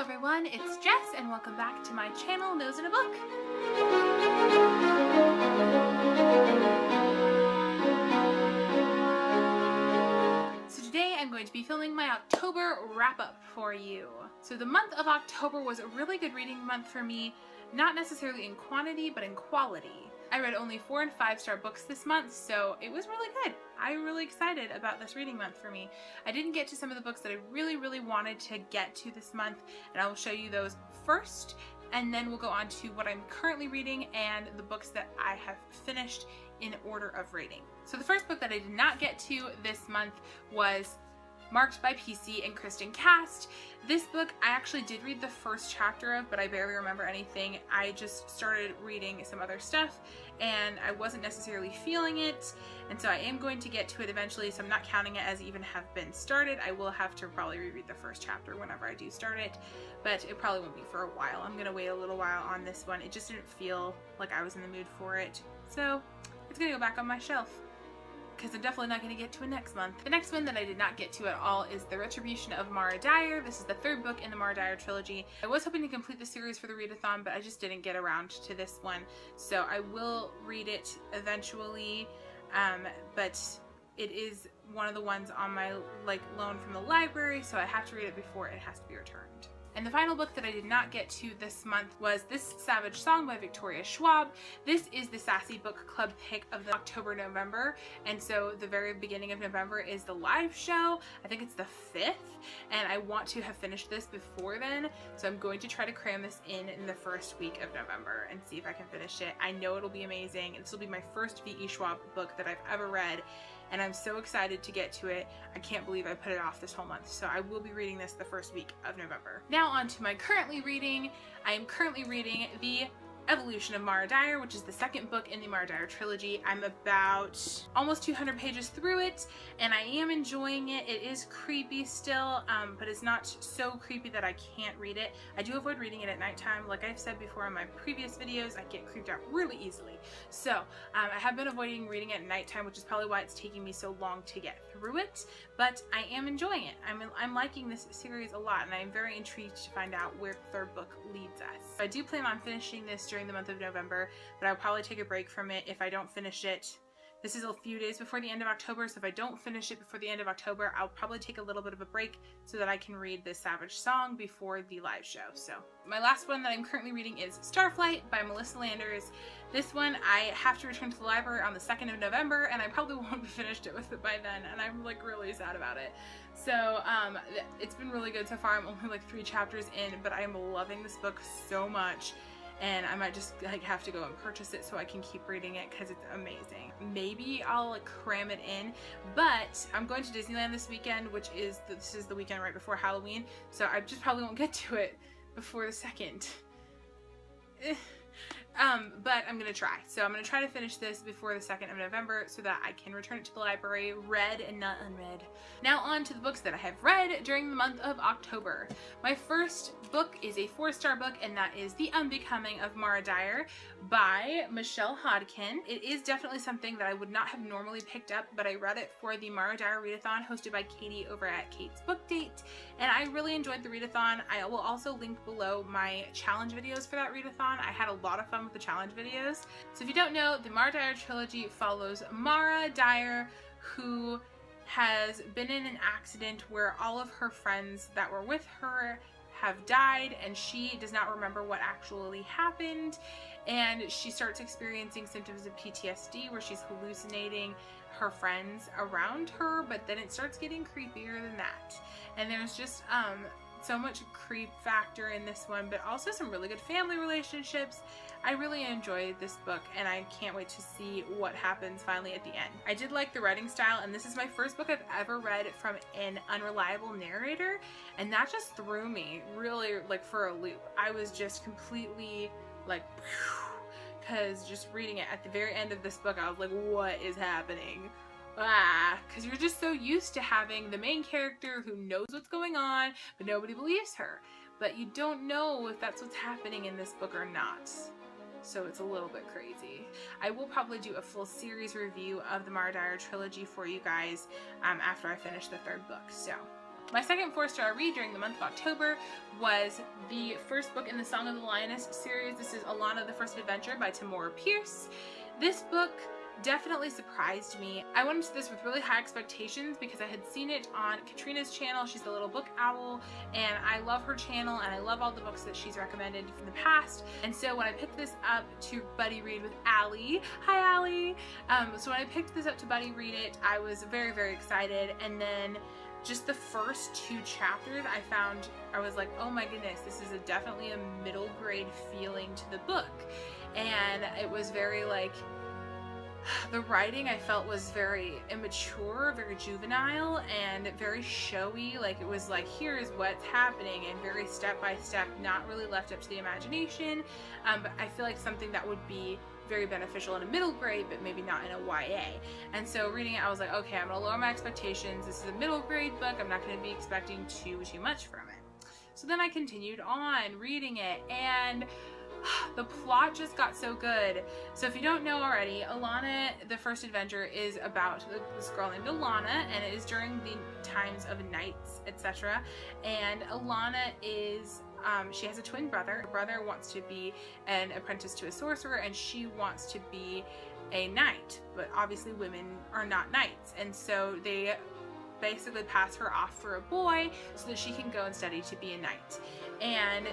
Hello everyone, it's Jess and welcome back to my channel, Nose in a Book. So today I'm going to be filming my October wrap-up for you. So the month of October was a really good reading month for me, not necessarily in quantity, but in quality. I read only 4- and 5-star books this month, so it was really good. I'm really excited about this reading month for me. I didn't get to some of the books that I really wanted to get to this month, and I will show you those first, and then we'll go on to what I'm currently reading and the books that I have finished in order of rating. So the first book that I did not get to this month was Marked by PC and Kristen Cast. This book I actually did read the first chapter of, but I barely remember anything. I just started reading some other stuff and I wasn't necessarily feeling it, and so I am going to get to it eventually, so I'm not counting it as even have been started. I will have to probably reread the first chapter whenever I do start it, but it probably won't be for a while. I'm gonna wait a little while on this one. It just didn't feel like I was in the mood for it, so it's gonna go back on my shelf, because I'm definitely not going to get to it next month. The next one that I did not get to at all is The Retribution of Mara Dyer. This is the third book in the Mara Dyer trilogy. I was hoping to complete the series for the readathon, but I just didn't get around to this one. So I will read it eventually, but it is one of the ones on my loan from the library, so I have to read it before it has to be returned. And the final book that I did not get to this month was This Savage Song by Victoria Schwab. This is the Sassy Book Club pick of the October-November, and so the very beginning of November is the live show. I think it's the 5th, and I want to have finished this before then, so I'm going to try to cram this in the first week of November and see if I can finish it. I know it'll be amazing. This will be my first V.E. Schwab book that I've ever read, and I'm so excited to get to it. I can't believe I put it off this whole month, so I will be reading this the first week of November. Now on to my currently reading. I am currently reading The Evolution of Mara Dyer, which is the second book in the Mara Dyer trilogy. I'm about almost 200 pages through it, and I am enjoying it. It is creepy still, but it's not so creepy that I can't read it. I do avoid reading it at nighttime. Like I've said before in my previous videos, I get creeped out really easily. So I have been avoiding reading it at nighttime, which is probably why it's taking me so long to get through it, but I am enjoying it. I'm liking this series a lot, and I am very intrigued to find out where the third book leads us. I do plan on finishing this during the month of November, but I'll probably take a break from it if I don't finish it. This is a few days before the end of October, so if I don't finish it before the end of October, I'll probably take a little bit of a break so that I can read The Savage Song before the live show. So my last one that I'm currently reading is Starflight by Melissa Landers. This one I have to return to the library on the 2nd of November, and I probably won't have finished it with it by then, and I'm really sad about it. So it's been really good so far. I'm only 3 chapters in, but I am loving this book so much. And I might just have to go and purchase it so I can keep reading it because it's amazing. Maybe I'll cram it in, but I'm going to Disneyland this weekend, which is this is the weekend right before Halloween, so I just probably won't get to it before the 2nd. But I'm gonna try. So I'm gonna try to finish this before the 2nd of November so that I can return it to the library read and not unread. Now on to the books that I have read during the month of October. My first book is a 4-star book, and that is The Unbecoming of Mara Dyer by Michelle Hodkin. It is definitely something that I would not have normally picked up, but I read it for the Mara Dyer readathon hosted by Katie over at Kate's Book Date, and I really enjoyed the readathon. I will also link below my challenge videos for that readathon. I had a lot of fun with the challenge videos. So if you don't know, the Mara Dyer trilogy follows Mara Dyer, who has been in an accident where all of her friends that were with her have died, and she does not remember what actually happened, and she starts experiencing symptoms of PTSD where she's hallucinating her friends around her, but then it starts getting creepier than that. And there's just so much creep factor in this one, but also some really good family relationships. I really enjoyed this book, and I can't wait to see what happens finally at the end. I did like the writing style, and this is my first book I've ever read from an unreliable narrator, and that just threw me really for a loop. I was just completely because just reading it at the very end of this book, I was like, what is happening? Because you're just so used to having the main character who knows what's going on, but nobody believes her. But you don't know if that's what's happening in this book or not. So it's a little bit crazy. I will probably do a full series review of the Mara Dyer trilogy for you guys after I finish the 3rd book. So My second 4-star read during the month of October was the first book in the Song of the Lioness series. This is Alana, the First Adventure by Tamora Pierce. This book definitely surprised me. I went into this with really high expectations because I had seen it on Katrina's channel. She's the Little Book Owl, and I love her channel and I love all the books that she's recommended from the past. And so when I picked this up to buddy read with Allie, hi Allie. So when I picked this up to buddy read it, I was very, very excited. And then just the first 2 chapters, I was like, oh my goodness, this is definitely a middle grade feeling to the book. And it was very like, the writing I felt was very immature, very juvenile, and very showy. Like, it was like, here's what's happening, and very step by step, not really left up to the imagination. But I feel like something that would be very beneficial in a middle grade, but maybe not in a YA. And so reading it, I was like, okay, I'm gonna lower my expectations. This is a middle grade book. I'm not gonna be expecting too much from it. So then I continued on reading it, and the plot just got so good. So if you don't know already, Alana, the First Adventure is about this girl named Alana, and it is during the times of knights, etc. And Alana is, she has a twin brother. Her brother wants to be an apprentice to a sorcerer, and she wants to be a knight. But obviously women are not knights, and so they basically pass her off for a boy so that she can go and study to be a knight. And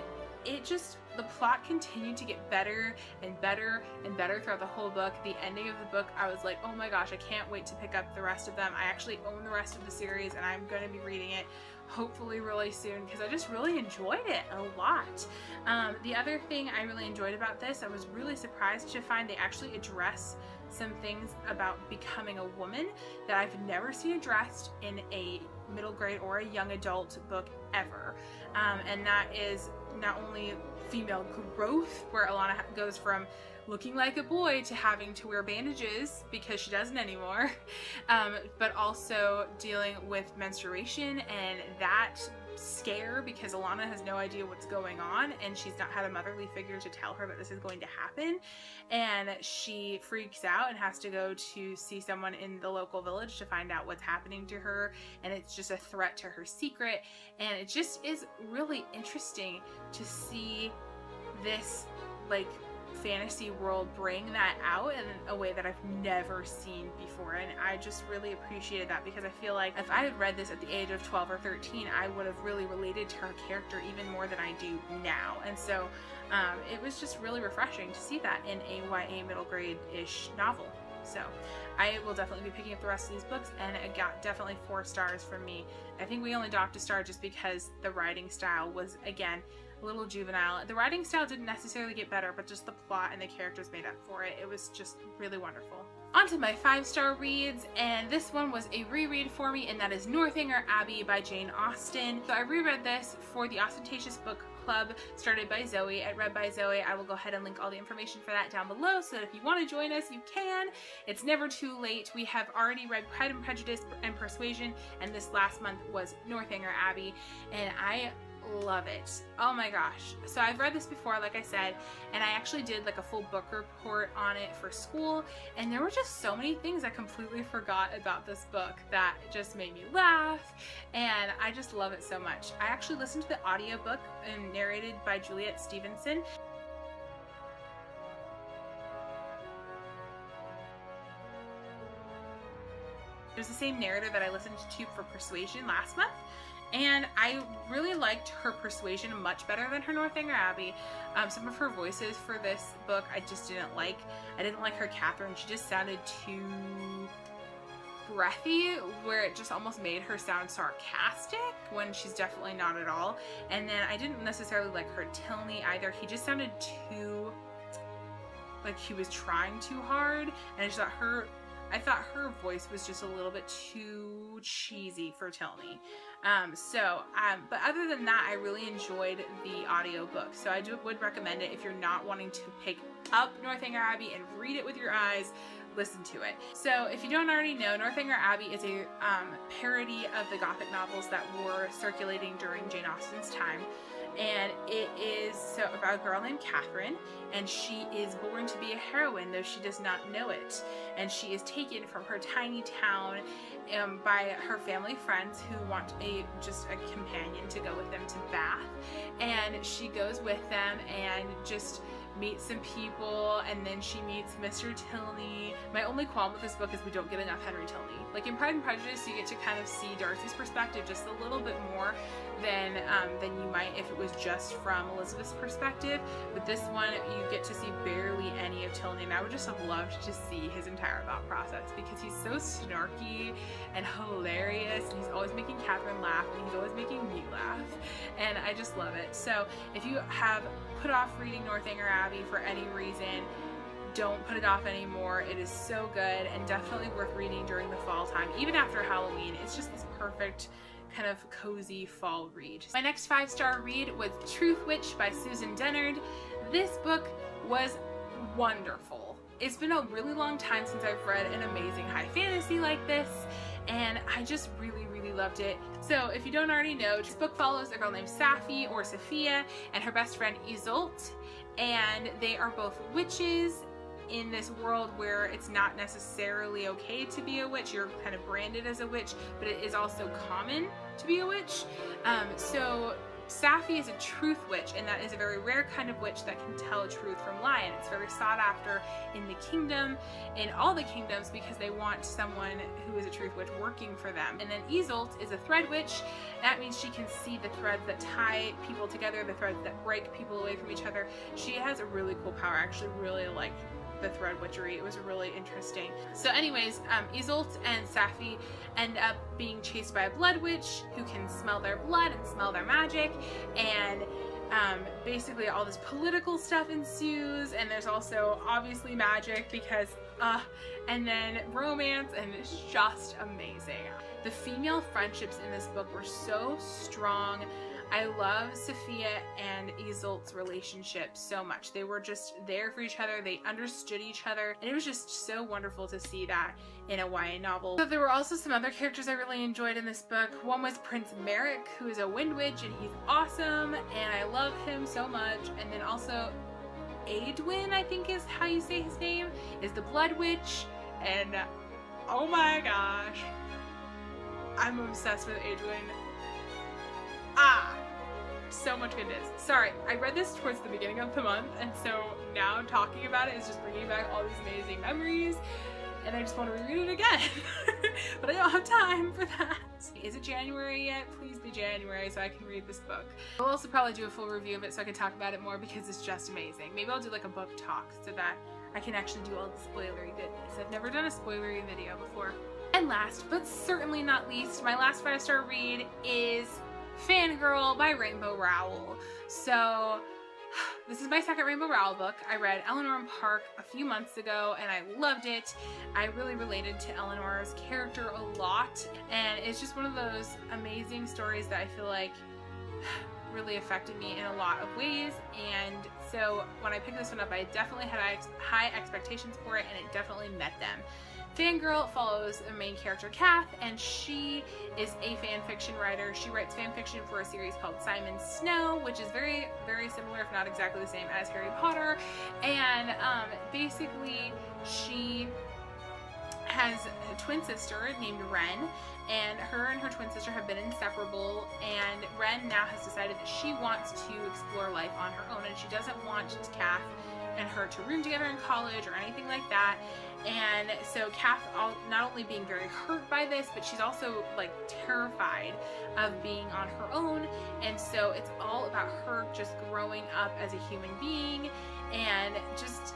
the plot continued to get better and better and better throughout the whole book. The ending of the book, I was like, oh my gosh, I can't wait to pick up the rest of them. I actually own the rest of the series, and I'm going to be reading it hopefully really soon because I just really enjoyed it a lot. The other thing I really enjoyed about this, I was really surprised to find they actually address some things about becoming a woman that I've never seen addressed in a middle grade or a young adult book ever. And that is not only female growth, where Alana goes from looking like a boy to having to wear bandages because she doesn't anymore, but also dealing with menstruation and that scare because Alana has no idea what's going on, and she's not had a motherly figure to tell her that this is going to happen, and she freaks out and has to go to see someone in the local village to find out what's happening to her, and it's just a threat to her secret. And it just is really interesting to see this like fantasy world bring that out in a way that I've never seen before, and I just really appreciated that because I feel like if I had read this at the age of 12 or 13, I would have really related to her character even more than I do now. And so it was just really refreshing to see that in a YA middle grade-ish novel. So I will definitely be picking up the rest of these books, and it got definitely 4 stars from me. I think we only docked a star just because the writing style was, again, a little juvenile. The writing style didn't necessarily get better, but just the plot and the characters made up for it. It was just really wonderful. On to my 5-star reads, and this one was a reread for me, and that is Northanger Abbey by Jane Austen. So I reread this for the Ostentatious Book Club started by Zoe at Read by Zoe. I will go ahead and link all the information for that down below so that if you want to join us, you can. It's never too late. We have already read Pride and Prejudice and Persuasion, and this last month was Northanger Abbey, and I love it. Oh my gosh. So I've read this before, like I said, and I actually did like a full book report on it for school, and there were just so many things I completely forgot about this book that just made me laugh, and I just love it so much. I actually listened to the audiobook and narrated by Juliet Stevenson. It was the same narrator that I listened to for Persuasion last month, and I really liked her Persuasion much better than her Northanger Abbey. Some of her voices for this book I just didn't like. I didn't like her Catherine. She just sounded too breathy, where it just almost made her sound sarcastic when she's definitely not at all. And then I didn't necessarily like her Tilney either. He just sounded too, like he was trying too hard, and I thought her voice was just a little bit too cheesy for Tilney. But other than that, I really enjoyed the audiobook. So I would recommend it if you're not wanting to pick up Northanger Abbey and read it with your eyes. Listen to it. So if you don't already know, Northanger Abbey is a parody of the Gothic novels that were circulating during Jane Austen's time. and it is about a girl named Catherine, and she is born to be a heroine, though she does not know it. And she is taken from her tiny town by her family friends who want just a companion to go with them to Bath, and she goes with them and just meets some people, and then she meets Mr. Tilney. My only qualm with this book is we don't get enough Henry Tilney. Like in Pride and Prejudice, you get to kind of see Darcy's perspective just a little bit more than you might if it was just from Elizabeth's perspective. But this one, you get to see barely any of Tilney, and I would just have loved to see his entire thought process, because he's so snarky and hilarious, and he's always making Catherine laugh, and he's always making me laugh, and I just love it. So if you have put off reading Northanger Abbey for any reason, don't put it off anymore. It is so good and definitely worth reading during the fall time. Even after Halloween, it's just this perfect kind of cozy fall read. My next 5-star read was Truth Witch by Susan Dennard. This book was wonderful. It's been a really long time since I've read an amazing high fantasy like this, and I just really loved it. So if you don't already know, this book follows a girl named Safi, or Sophia, and her best friend Isolde, and they are both witches in this world where it's not necessarily okay to be a witch. You're kind of branded as a witch, but it is also common to be a witch. So Safi is a truth witch, and that is a very rare kind of witch that can tell a truth from lie, and it's very sought after in the kingdom, in all the kingdoms, because they want someone who is a truth witch working for them. And then Isolde is a thread witch. That means she can see the threads that tie people together, the threads that break people away from each other. She has a really cool power. I actually really like the thread witchery. It was really interesting. So anyways, Isolde and Safi end up being chased by a blood witch who can smell their blood and smell their magic, and basically all this political stuff ensues, and there's also obviously magic because and then romance, and it's just amazing. The female friendships in this book were so strong. I love Sophia and Isolde's relationship so much. They were just there for each other. They understood each other. And it was just so wonderful to see that in a YA novel. So there were also some other characters I really enjoyed in this book. One was Prince Merrick, who is a wind witch, and he's awesome, and I love him so much. And then also Aedwin, I think is how you say his name, is the blood witch. And oh my gosh, I'm obsessed with Aedwin. So much goodness. Sorry, I read this towards the beginning of the month, and so now talking about it is just bringing back all these amazing memories, and I just want to reread it again. But I don't have time for that. Is it January yet? Please be January so I can read this book. I'll also probably do a full review of it so I can talk about it more, because it's just amazing. Maybe I'll do like a book talk so that I can actually do all the spoilery goodness. I've never done a spoilery video before. And last, but certainly not least, my last 5-star read is Fangirl by Rainbow Rowell. So this is my second Rainbow Rowell book. I read Eleanor and Park a few months ago, and I loved it. I really related to Eleanor's character a lot, and it's just one of those amazing stories that I feel like really affected me in a lot of ways. And so when I picked this one up, I definitely had high expectations for it, and it definitely met them. Fangirl follows the main character, Kath, and she is a fan fiction writer. She writes fan fiction for a series called Simon Snow, which is very, very similar, if not exactly the same, as Harry Potter. And basically, she has a twin sister named Wren, and her twin sister have been inseparable, and Wren now has decided that she wants to explore life on her own, and she doesn't want Kath and her to room together in college or anything like that. And so Kath, not only being very hurt by this, but she's also like terrified of being on her own. And so it's all about her just growing up as a human being and just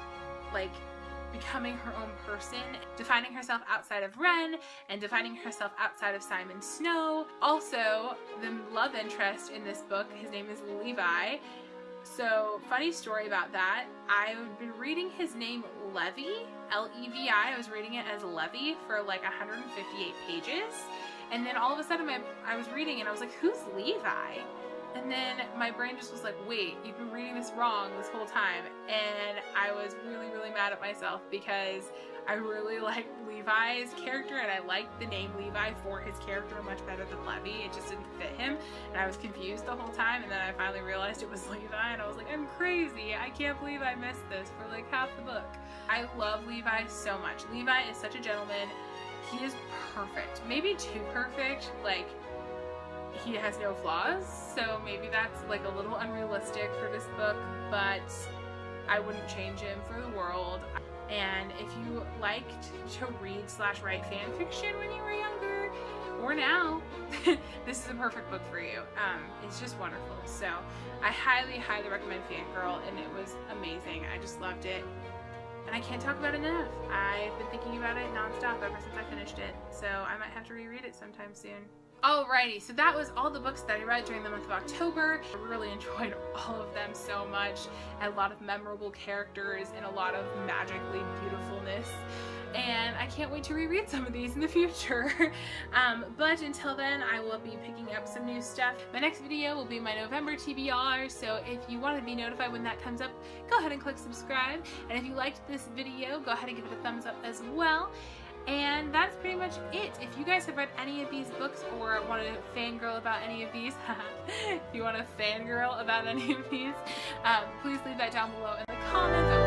like becoming her own person, defining herself outside of Wren and defining herself outside of Simon Snow. Also, the love interest in this book, his name is Levi. So, funny story about that, I've been reading his name Levi, L-E-V-I. I was reading it as Levi for like 158 pages. And then all of a sudden I was reading and I was like, who's Levi? And then my brain just was like, wait, you've been reading this wrong this whole time. And I was really, really mad at myself because I really like Levi's character, and I liked the name Levi for his character much better than Levi. It just didn't fit him, and I was confused the whole time, and then I finally realized it was Levi, and I was like, I'm crazy. I can't believe I missed this for like half the book. I love Levi so much. Levi is such a gentleman. He is perfect. Maybe too perfect. Like, he has no flaws, so maybe that's like a little unrealistic for this book, but I wouldn't change him for the world. And if you liked to read / write fan fiction when you were younger, or now, this is a perfect book for you. It's just wonderful. So I highly, highly recommend Fangirl, and it was amazing. I just loved it. And I can't talk about it enough. I've been thinking about it nonstop ever since I finished it, so I might have to reread it sometime soon. Alrighty, so that was all the books that I read during the month of October. I really enjoyed all of them so much. A lot of memorable characters and a lot of magically beautifulness. And I can't wait to reread some of these in the future. But until then, I will be picking up some new stuff. My next video will be my November TBR, so if you want to be notified when that comes up, go ahead and click subscribe. And if you liked this video, go ahead and give it a thumbs up as well. And that's pretty much it. If you guys have read any of these books or want to fangirl about any of these, if you want to fangirl about any of these, please leave that down below in the comments.